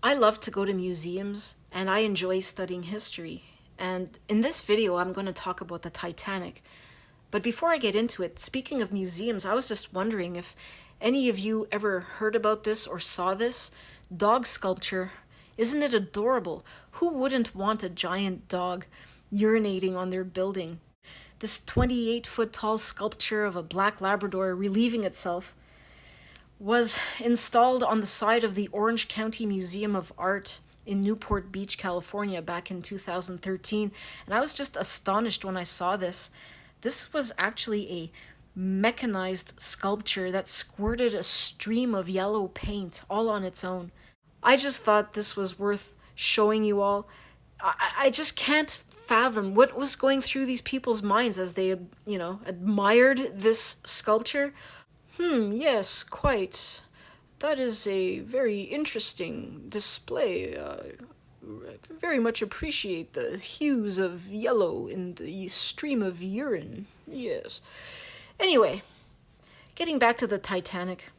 I love to go to museums and I enjoy studying history. And in this video, I'm going to talk about the Titanic. But before I get into it, speaking of museums, I was just wondering if any of you ever heard about this or saw this dog sculpture. Isn't it adorable? Who wouldn't want a giant dog urinating on their building? This 28-foot tall sculpture of a black Labrador relieving itself was installed on the side of the Orange County Museum of Art in Newport Beach, California back in 2013. And I was just astonished when I saw this. This was actually a mechanized sculpture that squirted a stream of yellow paint all on its own. I just thought this was worth showing you all. I just can't fathom what was going through these people's minds as they, admired this sculpture. Yes, quite. That is a very interesting display. Very much appreciate the hues of yellow in the stream of urine. Yes. Anyway, getting back to the Titanic.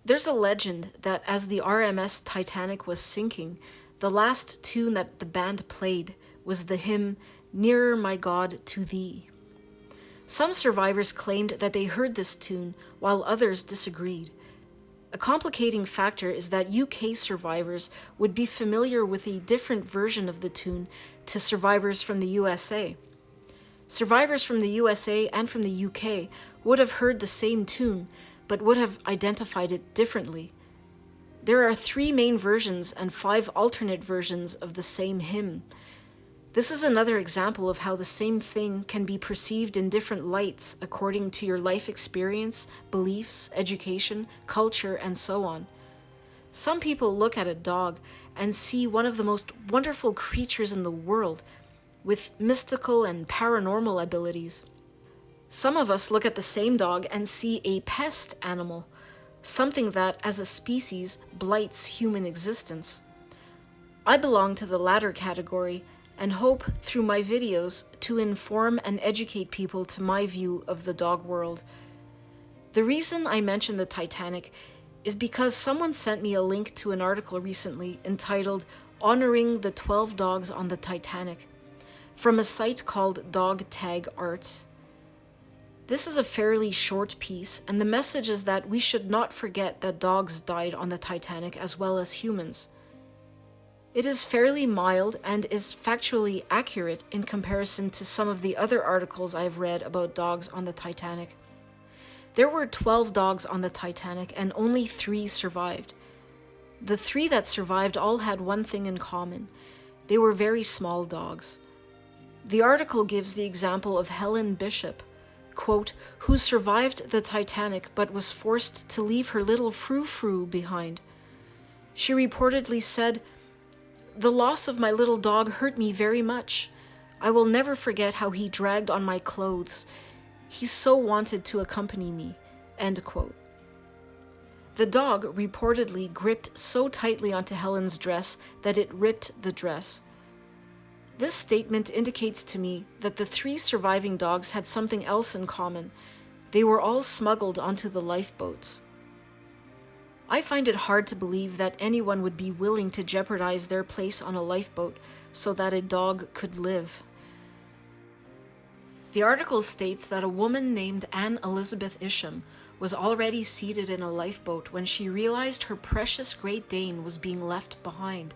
There's a legend that as the RMS Titanic was sinking, the last tune that the band played was the hymn, "Nearer, My God, to Thee." Some survivors claimed that they heard this tune, while others disagreed. A complicating factor is that UK survivors would be familiar with a different version of the tune to survivors from the USA. Survivors from the USA and from the UK would have heard the same tune, but would have identified it differently. There are 3 main versions and 5 alternate versions of the same hymn. This is another example of how the same thing can be perceived in different lights according to your life experience, beliefs, education, culture, and so on. Some people look at a dog and see one of the most wonderful creatures in the world, with mystical and paranormal abilities. Some of us look at the same dog and see a pest animal, something that, as a species, blights human existence. I belong to the latter category, and hope through my videos to inform and educate people to my view of the dog world. The reason I mention the Titanic is because someone sent me a link to an article recently entitled "Honoring the 12 Dogs on the Titanic" from a site called Dog Tag Art. This is a fairly short piece, and the message is that we should not forget that dogs died on the Titanic as well as humans. It is fairly mild and is factually accurate in comparison to some of the other articles I've read about dogs on the Titanic. There were 12 dogs on the Titanic and only 3 survived. The 3 that survived all had one thing in common. They were very small dogs. The article gives the example of Helen Bishop, quote, who survived the Titanic but was forced to leave her little frou-frou behind. She reportedly said, "The loss of my little dog hurt me very much. I will never forget how he dragged on my clothes. He so wanted to accompany me." End quote. The dog reportedly gripped so tightly onto Helen's dress that it ripped the dress. This statement indicates to me that the 3 surviving dogs had something else in common. They were all smuggled onto the lifeboats. I find it hard to believe that anyone would be willing to jeopardize their place on a lifeboat so that a dog could live. The article states that a woman named Anne Elizabeth Isham was already seated in a lifeboat when she realized her precious Great Dane was being left behind.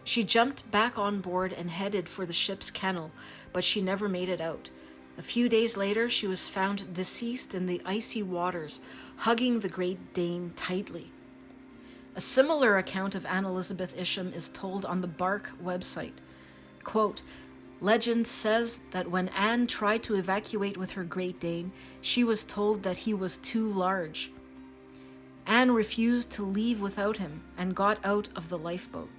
She jumped back on board and headed for the ship's kennel, but she never made it out. A few days later, she was found deceased in the icy waters, hugging the Great Dane tightly. A similar account of Anne Elizabeth Isham is told on the Bark website. Quote, legend says that when Anne tried to evacuate with her Great Dane, she was told that he was too large. Anne refused to leave without him and got out of the lifeboat.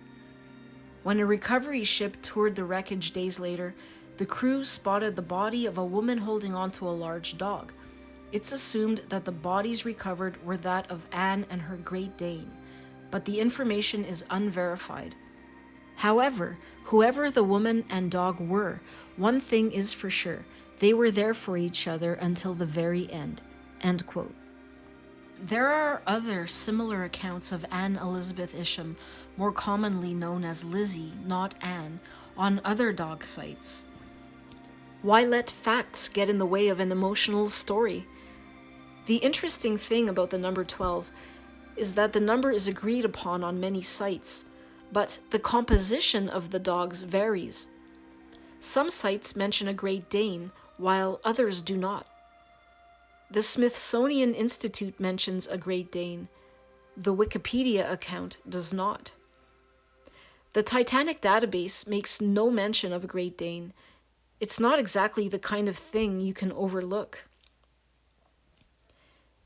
When a recovery ship toured the wreckage days later, the crew spotted the body of a woman holding onto a large dog. It's assumed that the bodies recovered were that of Anne and her Great Dane, but the information is unverified. However, whoever the woman and dog were, one thing is for sure, they were there for each other until the very end. End quote. There are other similar accounts of Anne Elizabeth Isham, more commonly known as Lizzie, not Anne, on other dog sites. Why let facts get in the way of an emotional story? The interesting thing about the number 12 is that the number is agreed upon on many sites, but the composition of the dogs varies. Some sites mention a Great Dane, while others do not. The Smithsonian Institute mentions a Great Dane. The Wikipedia account does not. The Titanic database makes no mention of a Great Dane. It's not exactly the kind of thing you can overlook.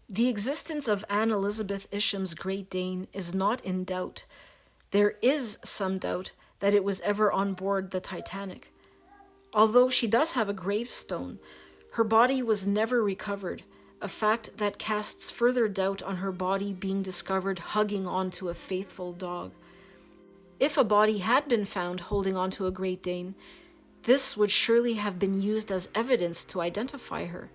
The existence of Anne Elizabeth Isham's Great Dane is not in doubt. There is some doubt that it was ever on board the Titanic. Although she does have a gravestone, her body was never recovered, a fact that casts further doubt on her body being discovered hugging onto a faithful dog. If a body had been found holding onto a Great Dane, this would surely have been used as evidence to identify her.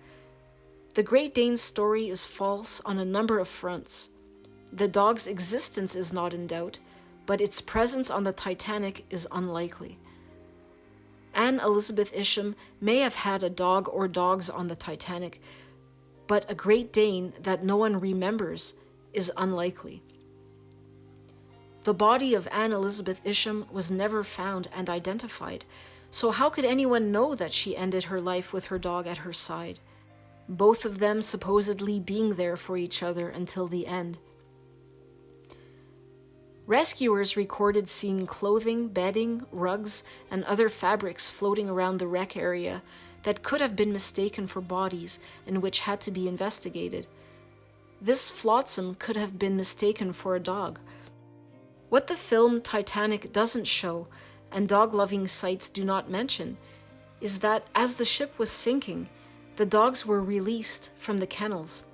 The Great Dane's story is false on a number of fronts. The dog's existence is not in doubt, but its presence on the Titanic is unlikely. Anne Elizabeth Isham may have had a dog or dogs on the Titanic, but a Great Dane that no one remembers is unlikely. The body of Anne Elizabeth Isham was never found and identified, so how could anyone know that she ended her life with her dog at her side, both of them supposedly being there for each other until the end? Rescuers recorded seeing clothing, bedding, rugs, and other fabrics floating around the wreck area that could have been mistaken for bodies and which had to be investigated. This flotsam could have been mistaken for a dog. What the film Titanic doesn't show, and dog-loving sites do not mention, is that as the ship was sinking, the dogs were released from the kennels.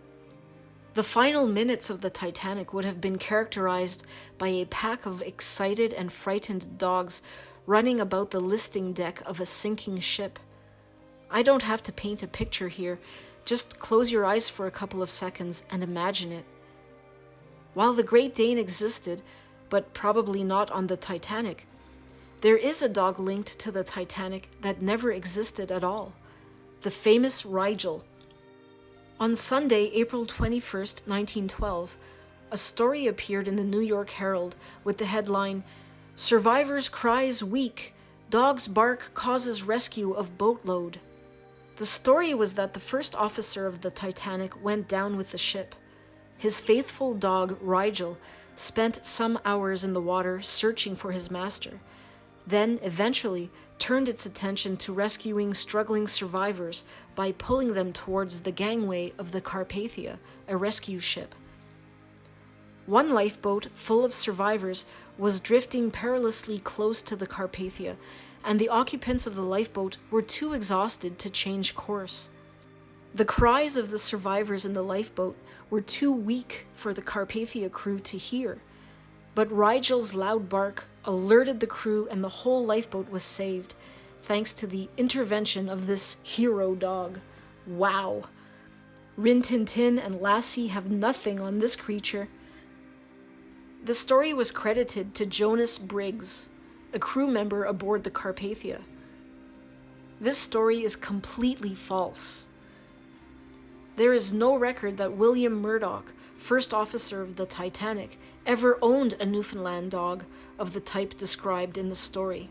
The final minutes of the Titanic would have been characterized by a pack of excited and frightened dogs running about the listing deck of a sinking ship. I don't have to paint a picture here, just close your eyes for a couple of seconds and imagine it. While the Great Dane existed, but probably not on the Titanic, there is a dog linked to the Titanic that never existed at all, the famous Rigel. On Sunday, April 21st, 1912, a story appeared in the New York Herald with the headline, "Survivors Cries Weak, Dog's Bark Causes Rescue of Boatload." The story was that the first officer of the Titanic went down with the ship. His faithful dog, Rigel, spent some hours in the water searching for his master, then eventually turned its attention to rescuing struggling survivors by pulling them towards the gangway of the Carpathia, a rescue ship. One lifeboat full of survivors was drifting perilously close to the Carpathia, and the occupants of the lifeboat were too exhausted to change course. The cries of the survivors in the lifeboat were too weak for the Carpathia crew to hear, but Rigel's loud bark alerted the crew and the whole lifeboat was saved, thanks to the intervention of this hero dog. Wow! Rin Tin Tin and Lassie have nothing on this creature. The story was credited to Jonas Briggs, a crew member aboard the Carpathia. This story is completely false. There is no record that William Murdoch, first officer of the Titanic, ever owned a Newfoundland dog of the type described in the story.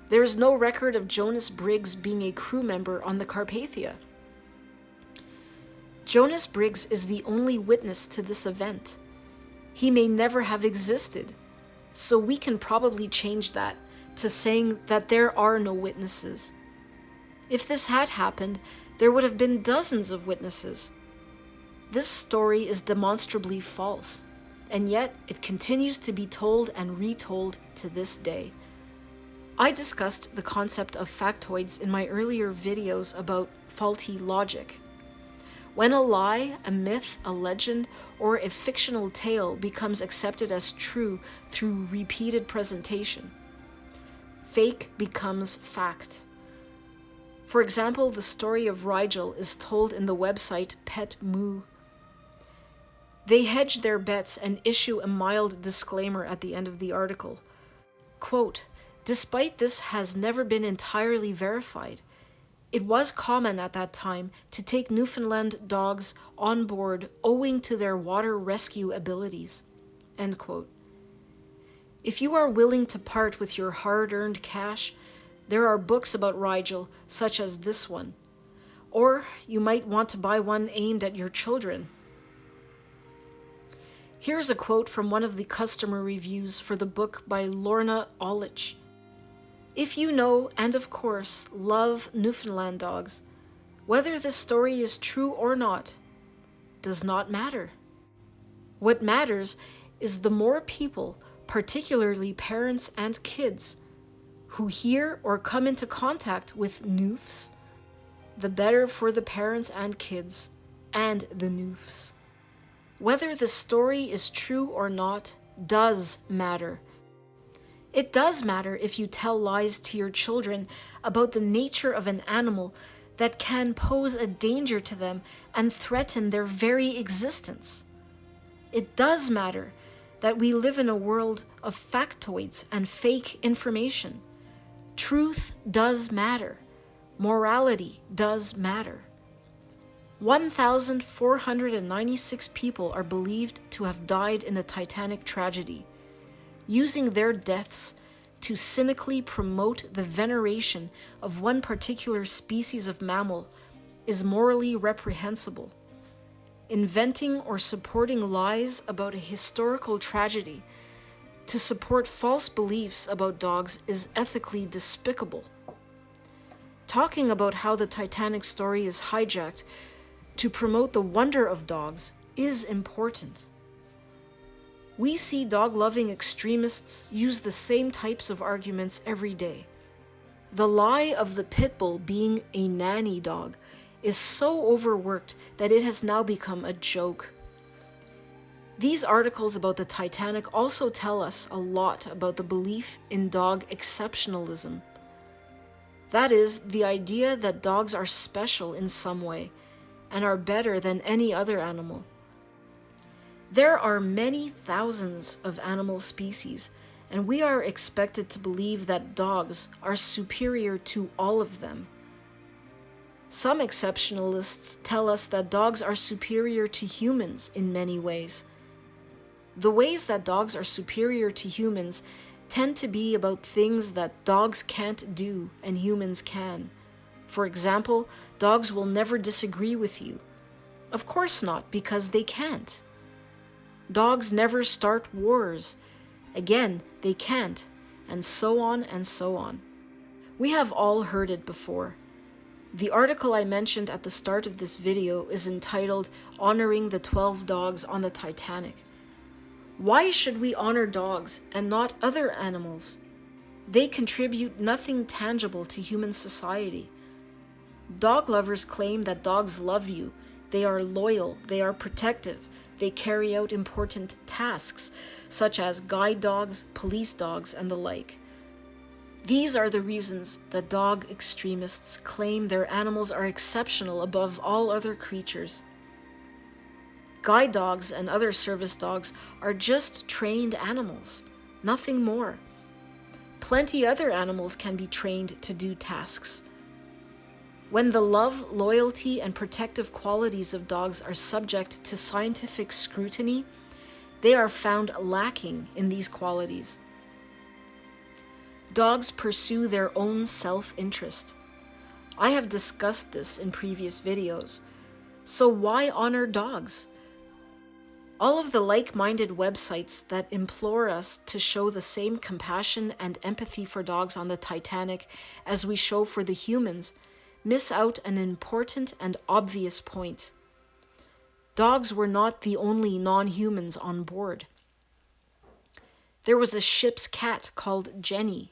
There is no record of Jonas Briggs being a crew member on the Carpathia. Jonas Briggs is the only witness to this event. He may never have existed, so we can probably change that to saying that there are no witnesses. If this had happened, there would have been dozens of witnesses. This story is demonstrably false, and yet it continues to be told and retold to this day. I discussed the concept of factoids in my earlier videos about faulty logic. When a lie, a myth, a legend, or a fictional tale becomes accepted as true through repeated presentation, fake becomes fact. For example, the story of Rigel is told in the website Pet Moo. They hedge their bets and issue a mild disclaimer at the end of the article. Quote, "Despite this has never been entirely verified, it was common at that time to take Newfoundland dogs on board owing to their water rescue abilities." End quote. If you are willing to part with your hard-earned cash, there are books about Rigel, such as this one. Or you might want to buy one aimed at your children. Here's a quote from one of the customer reviews for the book by Lorna Olich. "If you know, and of course, love Newfoundland dogs, whether this story is true or not, does not matter. What matters is the more people, particularly parents and kids, who hear or come into contact with Noofs, the better for the parents and kids, and the Noofs. Whether the story is true or not does matter. It does matter if you tell lies to your children about the nature of an animal that can pose a danger to them and threaten their very existence. It does matter that we live in a world of factoids and fake information. Truth does matter. Morality does matter. 1,496 people are believed to have died in the Titanic tragedy, using their deaths to cynically promote the veneration of one particular species of mammal is morally reprehensible. Inventing or supporting lies about a historical tragedy to support false beliefs about dogs is ethically despicable. Talking about how the Titanic story is hijacked to promote the wonder of dogs is important. We see dog-loving extremists use the same types of arguments every day. The lie of the pit bull being a nanny dog is so overworked that it has now become a joke. These articles about the Titanic also tell us a lot about the belief in dog exceptionalism. That is, the idea that dogs are special in some way and are better than any other animal. There are many thousands of animal species, and we are expected to believe that dogs are superior to all of them. Some exceptionalists tell us that dogs are superior to humans in many ways. The ways that dogs are superior to humans tend to be about things that dogs can't do and humans can. For example, dogs will never disagree with you. Of course not, because they can't. Dogs never start wars. Again, they can't, and so on and so on. We have all heard it before. The article I mentioned at the start of this video is entitled "Honoring the 12 Dogs on the Titanic." Why should we honor dogs and not other animals? They contribute nothing tangible to human society. Dog lovers claim that dogs love you, they are loyal, they are protective, they carry out important tasks, such as guide dogs, police dogs, and the like. These are the reasons that dog extremists claim their animals are exceptional above all other creatures. Guide dogs and other service dogs are just trained animals, nothing more. Plenty other animals can be trained to do tasks. When the love, loyalty, and protective qualities of dogs are subject to scientific scrutiny, they are found lacking in these qualities. Dogs pursue their own self-interest. I have discussed this in previous videos. So why honor dogs? All of the like-minded websites that implore us to show the same compassion and empathy for dogs on the Titanic as we show for the humans miss out an important and obvious point. Dogs were not the only non-humans on board. There was a ship's cat called Jenny.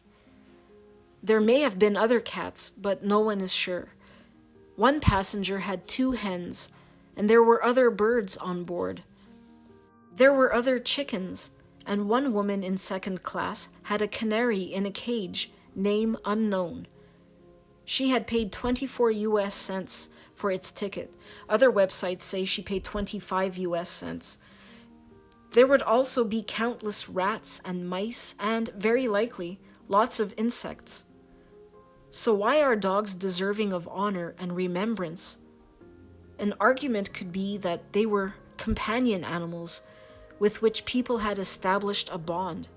There may have been other cats, but no one is sure. One passenger had 2 hens, and there were other birds on board. There were other chickens, and one woman in second class had a canary in a cage, name unknown. She had paid 24 US cents for its ticket. Other websites say she paid 25 US cents. There would also be countless rats and mice and, very likely, lots of insects. So why are dogs deserving of honor and remembrance? An argument could be that they were companion animals with which people had established a bond.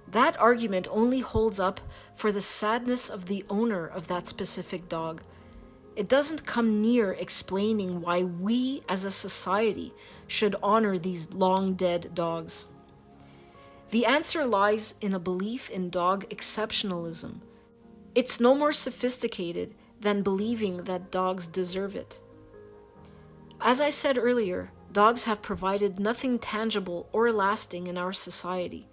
That argument only holds up for the sadness of the owner of that specific dog. It doesn't come near explaining why we as a society should honor these long-dead dogs. The answer lies in a belief in dog exceptionalism. It's no more sophisticated than believing that dogs deserve it. As I said earlier, dogs have provided nothing tangible or lasting in our society.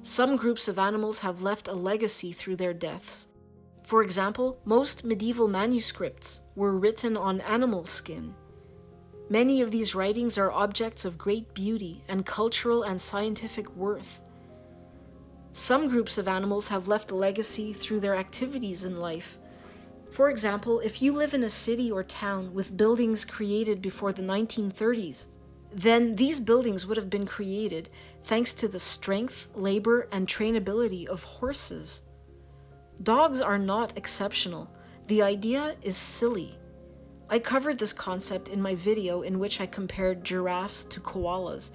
Some groups of animals have left a legacy through their deaths. For example, most medieval manuscripts were written on animal skin. Many of these writings are objects of great beauty and cultural and scientific worth. Some groups of animals have left a legacy through their activities in life. For example, if you live in a city or town with buildings created before the 1930s, then these buildings would have been created thanks to the strength, labor, and trainability of horses. Dogs are not exceptional. The idea is silly. I covered this concept in my video in which I compared giraffes to koalas.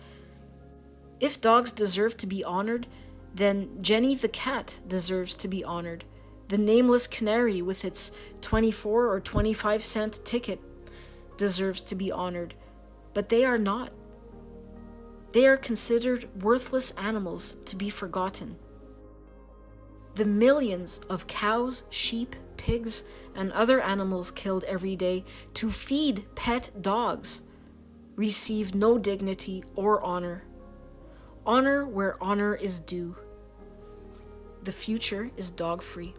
If dogs deserve to be honored, then Jenny the cat deserves to be honored. The nameless canary with its 24 or 25-cent ticket deserves to be honored, but they are not. They are considered worthless animals to be forgotten. The millions of cows, sheep, pigs, and other animals killed every day to feed pet dogs receive no dignity or honor. Honor where honor is due. The future is dog-free.